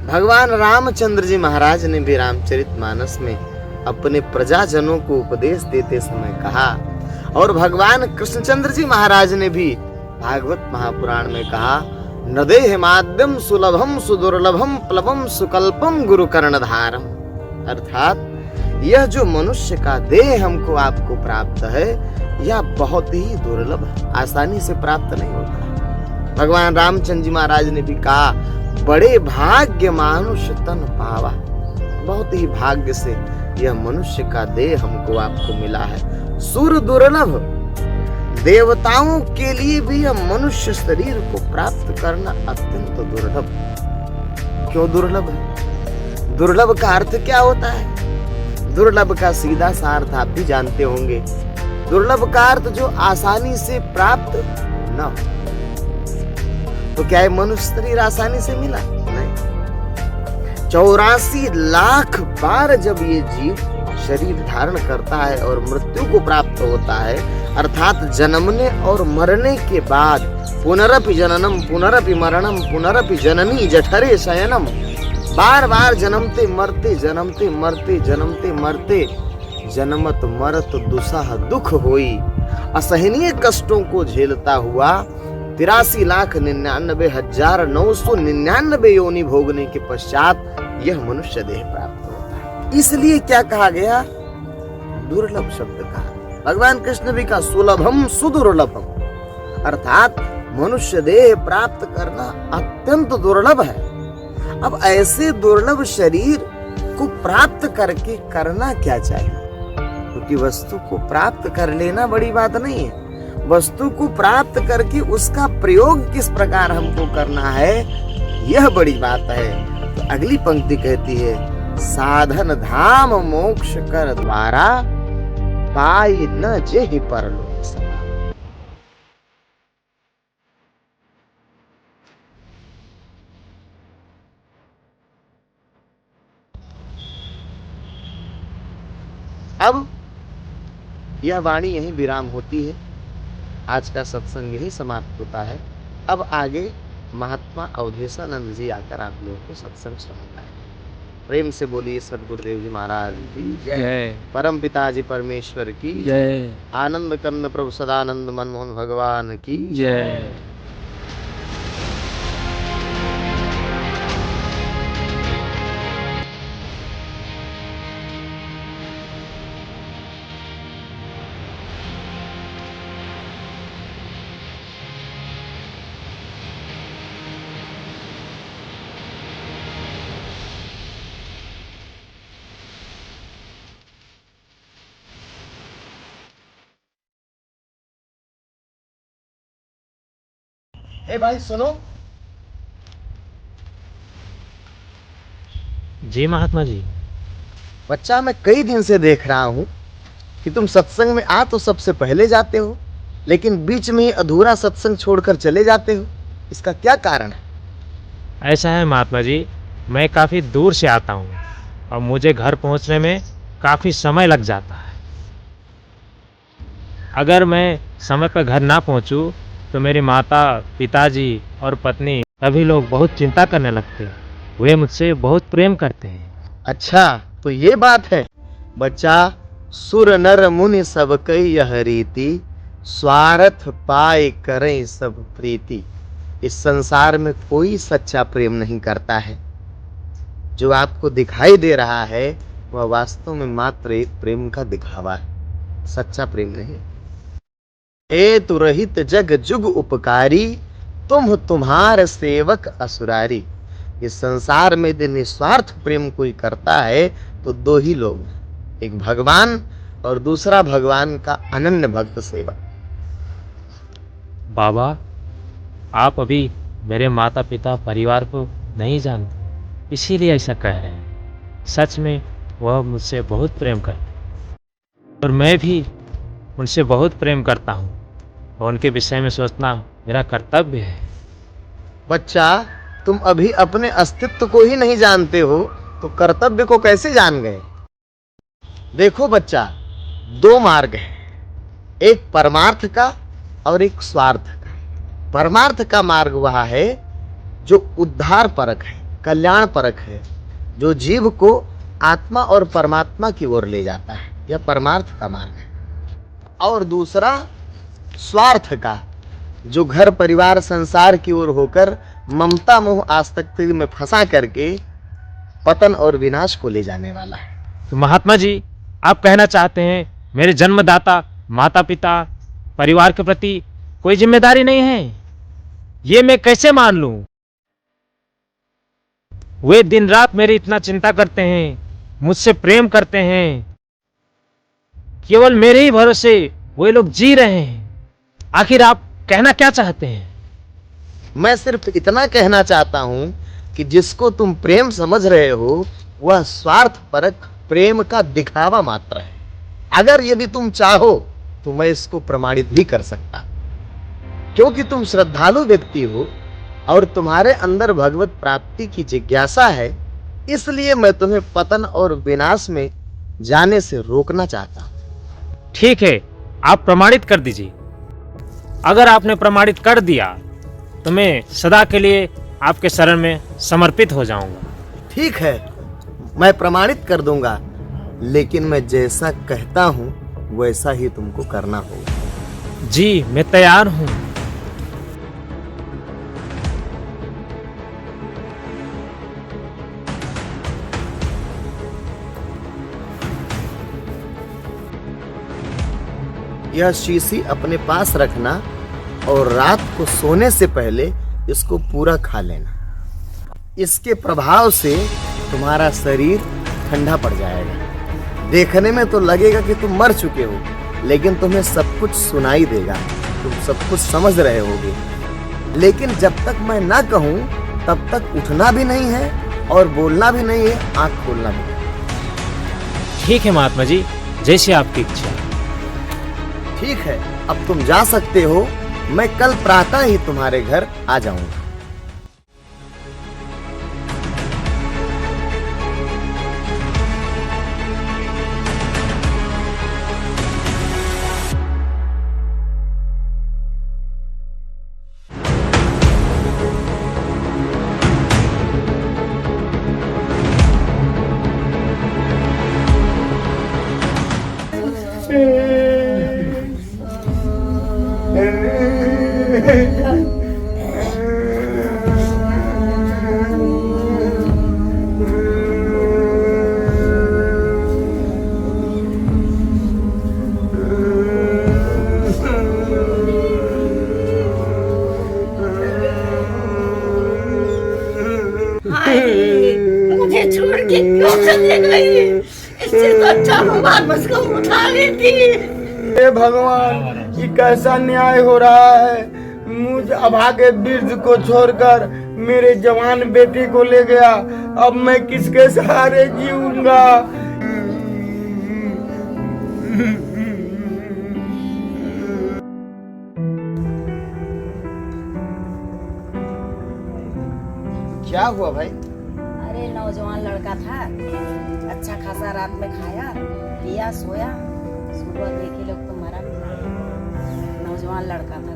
भगवान रामचंद्र जी महाराज ने भी रामचरितमानस में अपने प्रजाजनों को उपदेश देते समय कहा, और भगवान कृष्णचंद्र जी महाराज ने भी भागवत महापुराण में कहा, नदेह माध्यम सुलभम सुदुर्लभम प्लवम सुकल्पम गुरु कर्णधारम। अर्थात यह जो मनुष्य का देह हमको आपको प्राप्त है, यह बहुत ही दुर्लभ है, आसानी से प्राप्त नहीं होता। भगवान रामचंद्र जी महाराज ने भी कहा, बड़े भाग्य मानुष तन पावा। बहुत ही भाग्य से यह मनुष्य का देह हमको आपको मिला है। सुर दुर्लभ, देवताओं के लिए भी यह मनुष्य शरीर को प्राप्त करना अत्यंत दुर्लभ। क्यों दुर्लभ है? दुर्लभ का अर्थ क्या होता है? दुर्लभ का सीधा सा अर्थ आप भी जानते होंगे। दुर्लभ का अर्थ जो आसानी से प्राप्त न हो। तो क्या ये मनुष्य शरीर आसानी से मिला? नहीं। 84 लाख बार जब ये जीव शरीर धारण करता है और मृत्यु को प्राप्त होता है, अर्थात जन्मने और मरने के बाद पुनरपि जननम पुनरपि मरणम पुनरपि जननी जठरे शयनम, बार बार जन्मते मरते जन्मते मरते जन्मते मरते, जन्मत मरत दुसह दुख होई, असहनीय कष्टों को झेलता हुआ 83,99,999 योनि भोगने के पश्चात यह मनुष्य देह प्राप्त होता है। इसलिए क्या कहा गया? दुर्लभ शब्द कहा। भगवान कृष्ण भी कहा, सुलभम सुदुर्लभम, अर्थात मनुष्य देह प्राप्त करना अत्यंत दुर्लभ है। अब ऐसे दुर्लभ शरीर को प्राप्त करके करना क्या चाहिए? क्योंकि वस्तु को प्राप्त कर लेना बड़ी बात नहीं है, वस्तु को प्राप्त करके उसका प्रयोग किस प्रकार हमको करना है, यह बड़ी बात है। तो अगली पंक्ति कहती है, साधन धाम मोक्ष कर द्वारा, पाई न जेहि परलोक समा। अब यह वाणी यहीं विराम होती है। आज का सत्संग यही समाप्त होता है। अब आगे महात्मा अवधेशानंद जी आकर आप लोगों को सत्संग सुनाएंगे। प्रेम से बोलिए सद्गुरुदेव जी महाराज की जय, परम पिताजी परमेश्वर की जय, आनंद कंद प्रभु सदानंद मनमोहन भगवान की जय। ए भाई सुनो। जी महात्मा जी। बच्चा, मैं कई दिन से देख रहा हूं कि तुम सत्संग में आ तो सबसे पहले जाते हो, लेकिन बीच में अधूरा सत्संग छोड़कर चले जाते हो। इसका क्या कारण है? ऐसा है महात्मा जी, मैं काफ़ी दूर से आता हूँ और मुझे घर पहुँचने में काफ़ी समय लग जाता है। अगर मैं समय पर घर ना पहुँचूँ तो मेरी माता, पिताजी और पत्नी सभी लोग बहुत चिंता करने लगते हैं। वे मुझसे बहुत प्रेम करते हैं। अच्छा, तो ये बात है। बच्चा, सुर नर मुनि सब कई यह रीति, स्वार्थ पाए करें सब प्रीति। इस संसार में कोई सच्चा प्रेम नहीं करता है। जो आपको दिखाई दे रहा है वह वास्तव में मात्र एक प्रेम का दिखावा है, सच्चा प्रेम नहीं। ए तु रहित जग जुग उपकारी, तुम तुम्हार सेवक असुरारी। इस संसार में यदि निस्वार्थ प्रेम कोई करता है तो दो ही लोग, एक भगवान और दूसरा भगवान का अनन्य भक्त सेवक। बाबा, आप अभी मेरे माता पिता परिवार को नहीं जानते, इसीलिए ऐसा कह रहे हैं। सच में वह मुझसे बहुत प्रेम करते और मैं भी उनसे बहुत प्रेम करता हूँ और उनके विषय में सोचना मेरा कर्तव्य है। बच्चा, तुम अभी अपने अस्तित्व को ही नहीं जानते हो तो कर्तव्य को कैसे जान गए? देखो बच्चा, दो मार्ग हैं, एक परमार्थ का और एक स्वार्थ का। परमार्थ का मार्ग वह है जो उद्धार परक है, कल्याण परक है, जो जीव को आत्मा और परमात्मा की ओर ले जाता है। यह परमार्थ का मार्ग है। और दूसरा स्वार्थ का, जो घर परिवार संसार की ओर होकर ममता मोह आसक्ति में फंसा करके पतन और विनाश को ले जाने वाला है। तो महात्मा जी, आप कहना चाहते हैं मेरे जन्मदाता माता पिता परिवार के प्रति कोई जिम्मेदारी नहीं है? ये मैं कैसे मान लूं? वे दिन रात मेरी इतना चिंता करते हैं, मुझसे प्रेम करते हैं, केवल मेरे ही भरोसे वे लोग जी रहे हैं। आखिर आप कहना क्या चाहते हैं? मैं सिर्फ इतना कहना चाहता हूं कि जिसको तुम प्रेम समझ रहे हो वह स्वार्थ परक प्रेम का दिखावा मात्र है। अगर यदि तुम चाहो तो मैं इसको प्रमाणित भी कर सकता, क्योंकि तुम श्रद्धालु व्यक्ति हो और तुम्हारे अंदर भगवत प्राप्ति की जिज्ञासा है, इसलिए मैं तुम्हें पतन और विनाश में जाने से रोकना चाहता हूं। ठीक है, आप प्रमाणित कर दीजिए। अगर आपने प्रमाणित कर दिया तो मैं सदा के लिए आपके शरण में समर्पित हो जाऊंगा। ठीक है, मैं प्रमाणित कर दूंगा, लेकिन मैं जैसा कहता हूं वैसा ही तुमको करना होगा। जी, मैं तैयार हूं। यह शीशी अपने पास रखना और रात को सोने से पहले इसको पूरा खा लेना। इसके प्रभाव से तुम्हारा शरीर ठंडा पड़ जाएगा। देखने में तो लगेगा कि तुम मर चुके हो, लेकिन तुम्हें सब कुछ सुनाई देगा, तुम सब कुछ समझ रहे होगे। लेकिन जब तक मैं ना कहूं तब तक उठना भी नहीं है और बोलना भी नहीं है, आंख खोलना भी नहीं। ठीक है महात्मा जी, जैसे आपकी इच्छा। ठीक है, अब तुम जा सकते हो। मैं कल प्रातः ही तुम्हारे घर आ जाऊंगा। मुझे छोड़ के क्यों चले गई? इससे तो अच्छा भगवान मुझको उठा लेती। हे भगवान, ये कैसा न्याय हो रहा है? मुझ अभागे वृद्ध को छोड़कर मेरे जवान बेटे को ले गया। अब मैं किसके सहारे जीऊंगा? क्या हुआ भाई? अरे नौजवान लड़का था, अच्छा खासा रात में खाया पिया सोया, सुबह देखे लोग तो मरा मिला। नौजवान लड़का था।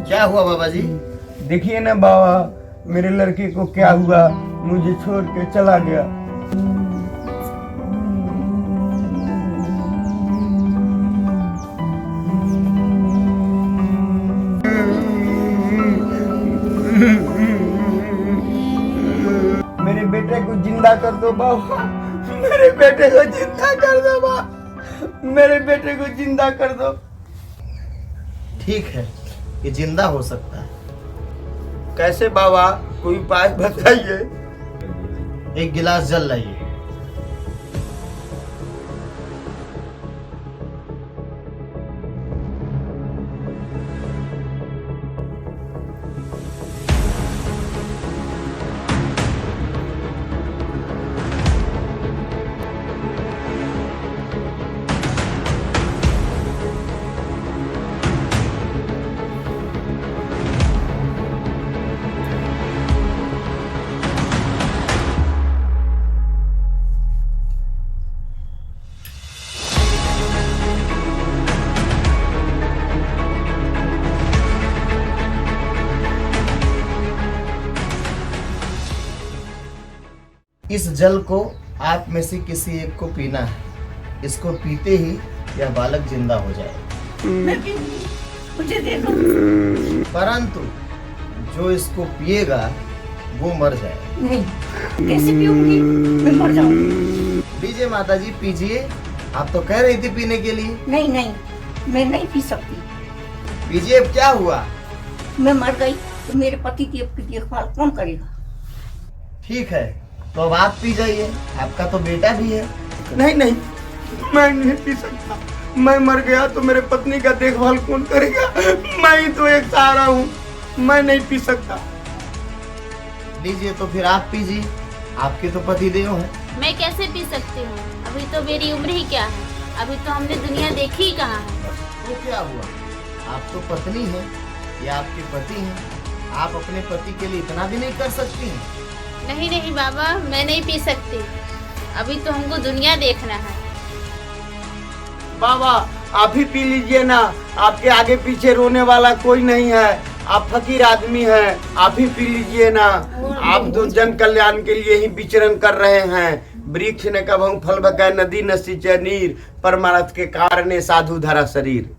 क्या हुआ बाबा जी? देखिए ना बाबा, मेरे लड़के को क्या हुआ, मुझे छोड़ के चला गया। मेरे बेटे को जिंदा कर दो बाबा, मेरे बेटे को जिंदा कर दो बाबा, मेरे बेटे को जिंदा कर दो। ठीक है, ये जिंदा हो सकता है। कैसे बाबा, कोई उपाय बताइए। एक गिलास जल लाइए। इस जल को आप में से किसी एक को पीना है। इसको पीते ही यह बालक जिंदा हो जाएगा। मैं पीऊंगी, मुझे दे दो। परंतु जो इसको पिएगा वो मर जाएगा। नहीं, कैसे पीऊंगी? मैं मर जाऊंगी। पीजिए माता जी, पीजिए। आप तो कह रही थी पीने के लिए। नहीं नहीं, मैं नहीं पी सकती। पीजिए। अब क्या हुआ? मैं मर गई तो मेरे पति की अब की देखभाल कौन करेगा? ठीक है, तो अब आप पी जाइए, आपका तो बेटा भी है। नहीं नहीं, मैं नहीं पी सकता। मैं मर गया तो मेरे पत्नी का देखभाल कौन करेगा? मैं ही तो एक सहारा हूँ, मैं नहीं पी सकता। लीजिए, तो फिर आप पीजिए, आपके तो पति देव हैं। मैं कैसे पी सकती हूँ? अभी तो मेरी उम्र ही क्या है, अभी तो हमने दुनिया देखी ही कहाँ है। तो क्या हुआ? आप तो पत्नी हैं, या आपके पति हैं। आप अपने पति के लिए इतना भी नहीं कर सकती हैं? नहीं नहीं बाबा, मैं नहीं पी सकती, अभी तो हमको दुनिया देखना है। बाबा आप ही पी लीजिए ना, आपके आगे पीछे रोने वाला कोई नहीं है। आप फकीर आदमी हैं, आप ही पी लीजिए ना। आप तो जन कल्याण के लिए ही विचरण कर रहे हैं। वृक्ष ने कभू फल बकै, नदी न सिंचै नीर, परमार्थ के कारणे साधु धरा शरीर।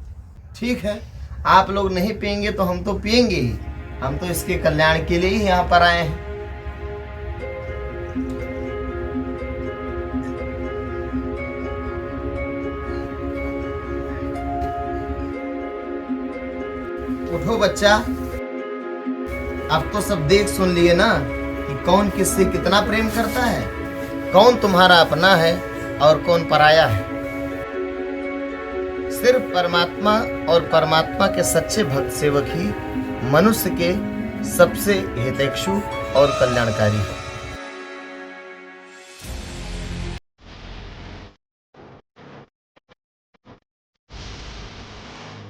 ठीक है, आप लोग नहीं पियेंगे तो हम तो पियेंगे ही। हम तो इसके कल्याण के लिए ही यहाँ पर आए हैं। उठो बच्चा, अब तो सब देख सुन लिए ना कि कौन किससे कितना प्रेम करता है, कौन तुम्हारा अपना है और कौन पराया है। सिर्फ परमात्मा और परमात्मा के सच्चे भक्त सेवक ही मनुष्य के सबसे हितैषी और कल्याणकारी है।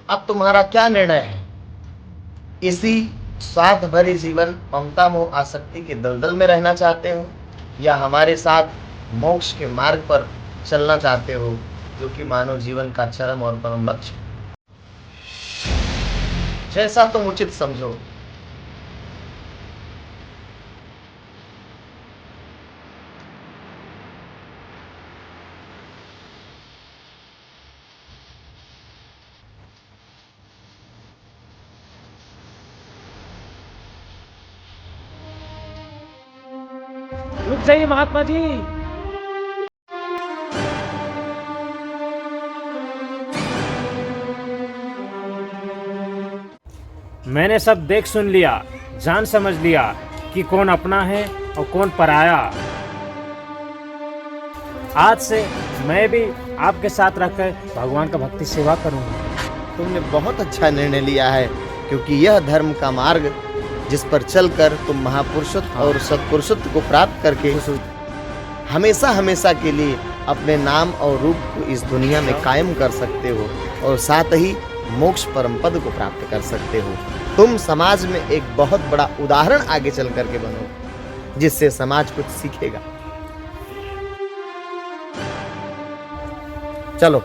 अब तुम्हारा क्या निर्णय है? इसी स्वार्थ भरे जीवन, ममता मोह आसक्ति के दलदल में रहना चाहते हो, या हमारे साथ मोक्ष के मार्ग पर चलना चाहते हो, जो कि मानव जीवन का चरम और परम लक्ष्य है? जैसा तुम उचित समझो। रुक जाइए महात्मा जी। मैंने सब देख सुन लिया, जान समझ लिया कि कौन अपना है और कौन पराया। आज से मैं भी आपके साथ रहकर भगवान का भक्ति सेवा करूंगा। तुमने बहुत अच्छा निर्णय लिया है, क्योंकि यह धर्म का मार्ग जिस पर चलकर तुम महापुरुषत्व और सत्पुरुषत्व को प्राप्त करके हमेशा हमेशा के लिए अपने नाम और रूप को इस दुनिया में कायम कर सकते हो, और साथ ही मोक्ष परम पद को प्राप्त कर सकते हो। तुम समाज में एक बहुत बड़ा उदाहरण आगे चल करके बनो, जिससे समाज कुछ सीखेगा। चलो।